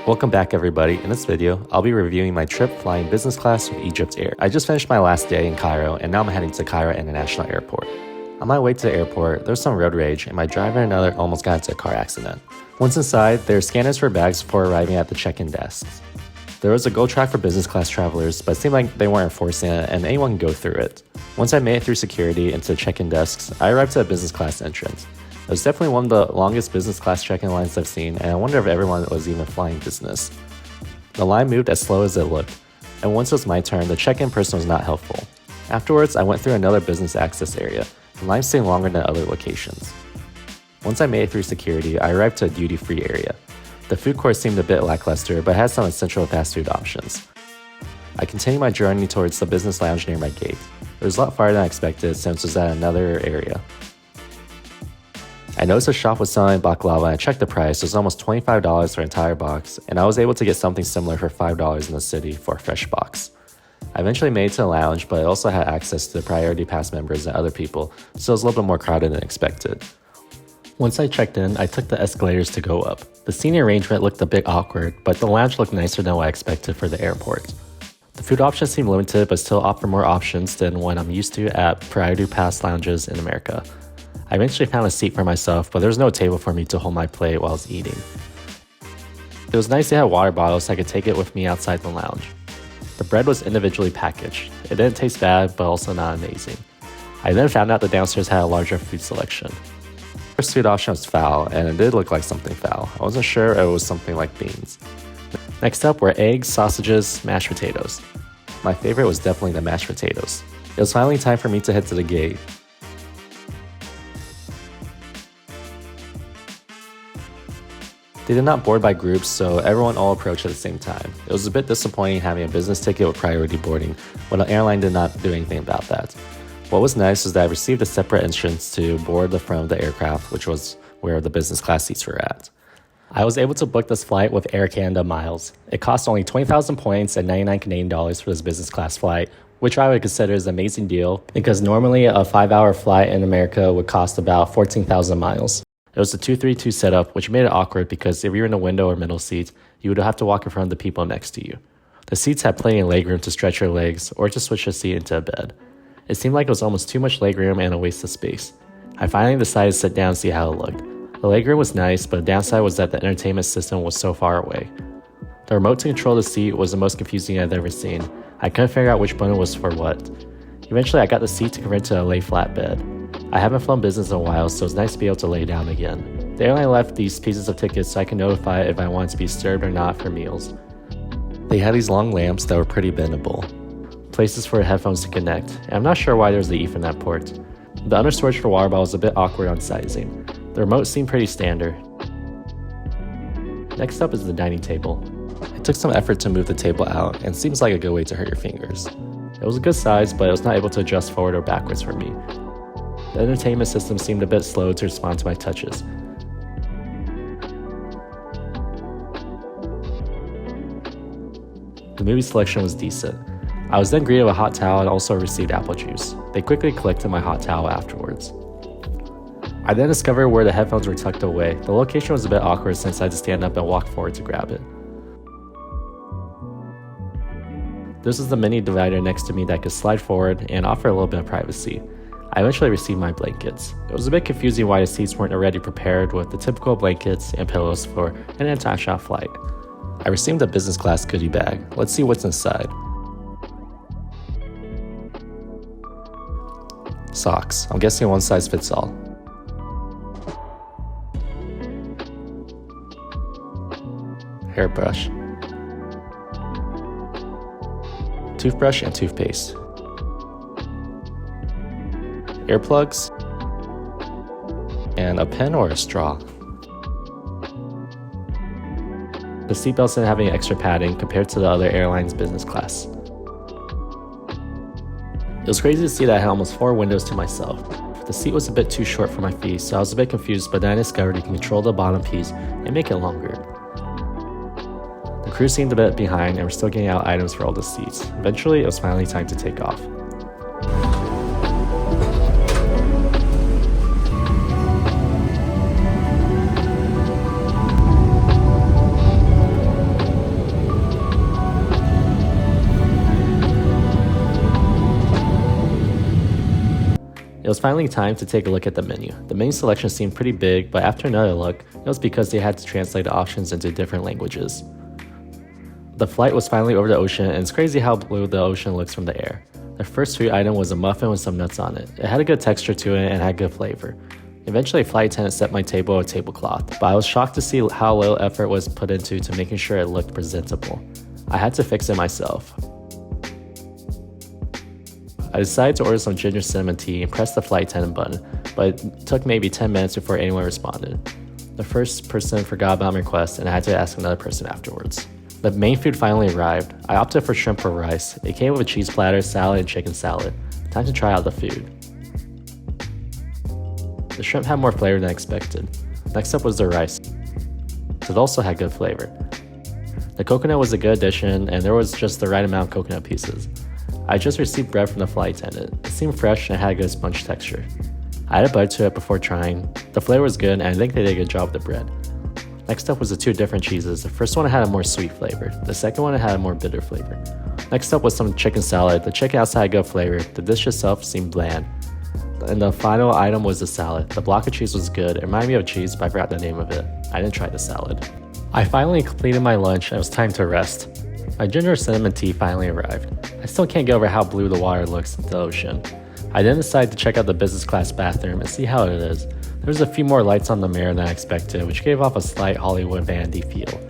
Welcome back everybody. In this video, I'll be reviewing my trip flying business class with Egyptair. I just finished my last day in Cairo and now I'm heading to Cairo International Airport. On my way to the airport, there was some road rage and my driver and another almost got into a car accident. Once inside, there were scanners for bags before arriving at the check-in desks. There was a GO track for business class travelers, but it seemed like they weren't enforcing it and anyone can go through it. Once I made it through security into the check-in desks, I arrived at the business class entrance. It was definitely one of the longest business class check-in lines I've seen, and I wonder if everyone was even flying business. The line moved as slow as it looked, and once it was my turn, the check-in person was not helpful. Afterwards, I went through another business access area. The line stayed longer than other locations. Once I made it through security, I arrived to a duty-free area. The food court seemed a bit lackluster, but had some essential fast food options. I continued my journey towards the business lounge near my gate. It was a lot farther than I expected since it was at another area. I noticed a shop was selling baklava and I checked the price. It was almost $25 for an entire box, and I was able to get something similar for $5 in the city for a fresh box. I eventually made it to the lounge, but I also had access to the priority pass members and other people, so it was a little bit more crowded than expected. Once I checked in, I took the escalators to go up. The seating arrangement looked a bit awkward, but the lounge looked nicer than what I expected for the airport. The food options seemed limited, but still offer more options than what I'm used to at priority pass lounges in America. I eventually found a seat for myself, but there was no table for me to hold my plate while I was eating. It was nice to have water bottles so I could take it with me outside the lounge. The bread was individually packaged. It didn't taste bad, but also not amazing. I then found out the downstairs had a larger food selection. The first food option was fowl, and it did look like something fowl. I wasn't sure if it was something like beans. Next up were eggs, sausages, mashed potatoes. My favorite was definitely the mashed potatoes. It was finally time for me to head to the gate. They did not board by groups, so everyone all approached at the same time. It was a bit disappointing having a business ticket with priority boarding, but the airline did not do anything about that. What was nice was that I received a separate entrance to board the front of the aircraft, which was where the business class seats were at. I was able to book this flight with Air Canada Miles. It cost only 20,000 points and 99 Canadian dollars for this business class flight, which I would consider is an amazing deal because normally a 5-hour flight in America would cost about 14,000 miles. It was a 232 setup, which made it awkward because if you were in the window or middle seat, you would have to walk in front of the people next to you. The seats had plenty of legroom to stretch your legs or to switch your seat into a bed. It seemed like it was almost too much legroom and a waste of space. I finally decided to sit down and see how it looked. The legroom was nice, but the downside was that the entertainment system was so far away. The remote to control the seat was the most confusing I'd ever seen. I couldn't figure out which button was for what. Eventually, I got the seat to convert to a lay flat bed. I haven't flown business in a while, so it's nice to be able to lay down again. The airline left these pieces of tickets so I could notify if I wanted to be disturbed or not for meals. They had these long lamps that were pretty bendable. Places for headphones to connect, and I'm not sure why there was the Ethernet port. The under storage for water bottle was a bit awkward on sizing. The remote seemed pretty standard. Next up is the dining table. It took some effort to move the table out, and seems like a good way to hurt your fingers. It was a good size, but it was not able to adjust forward or backwards for me. The entertainment system seemed a bit slow to respond to my touches. The movie selection was decent. I was then greeted with a hot towel and also received apple juice. They quickly collected my hot towel afterwards. I then discovered where the headphones were tucked away. The location was a bit awkward since I had to stand up and walk forward to grab it. This was the mini divider next to me that could slide forward and offer a little bit of privacy. I eventually received my blankets. It was a bit confusing why the seats weren't already prepared with the typical blankets and pillows for an international flight. I received a business class goodie bag. Let's see what's inside. Socks. I'm guessing one size fits all. Hairbrush. Toothbrush and toothpaste. Earplugs, and a pen or a straw. The seatbelts didn't have any extra padding compared to the other airline's business class. It was crazy to see that I had almost 4 windows to myself. The seat was a bit too short for my feet, so I was a bit confused, but then I discovered you can control the bottom piece and make it longer. The crew seemed a bit behind and were still getting out items for all the seats. Eventually, it was finally time to take off. It was finally time to take a look at the menu. The menu selection seemed pretty big, but after another look, it was because they had to translate the options into different languages. The flight was finally over the ocean, and it's crazy how blue the ocean looks from the air. The first food item was a muffin with some nuts on it. It had a good texture to it and had good flavor. Eventually, a flight attendant set my table a tablecloth, but I was shocked to see how little effort was put into making sure it looked presentable. I had to fix it myself. I decided to order some ginger cinnamon tea and press the flight attendant button, but it took maybe 10 minutes before anyone responded. The first person forgot about my request, and I had to ask another person afterwards. The main food finally arrived. I opted for shrimp or rice. It came with a cheese platter, salad, and chicken salad. Time to try out the food. The shrimp had more flavor than I expected. Next up was the rice. It also had good flavor. The coconut was a good addition, and there was just the right amount of coconut pieces. I just received bread from the flight attendant. It seemed fresh and had a good sponge texture. I added butter to it before trying. The flavor was good, and I think they did a good job with the bread. Next up was the two different cheeses. The first one had a more sweet flavor. The second one had a more bitter flavor. Next up was some chicken salad. The chicken outside had good flavor. The dish itself seemed bland. And the final item was the salad. The block of cheese was good. It reminded me of cheese, but I forgot the name of it. I didn't try the salad. I finally completed my lunch, and it was time to rest. My ginger cinnamon tea finally arrived. I still can't get over how blue the water looks in the ocean. I then decided to check out the business class bathroom and see how it is. There was a few more lights on the mirror than I expected, which gave off a slight Hollywood vanity feel.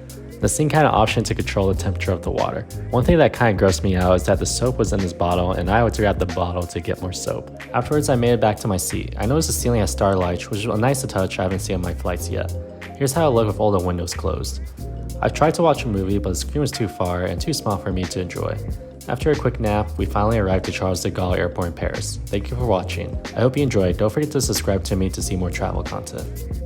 The same kind of option to control the temperature of the water. One thing that kind of grossed me out is that the soap was in this bottle, and I had to grab the bottle to get more soap. Afterwards, I made it back to my seat. I noticed the ceiling has starlights, which was a nice touch I haven't seen on my flights yet. Here's how it looked with all the windows closed. I tried to watch a movie, but the screen was too far and too small for me to enjoy. After a quick nap, we finally arrived at Charles de Gaulle Airport in Paris. Thank you for watching. I hope you enjoyed. Don't forget to subscribe to me to see more travel content.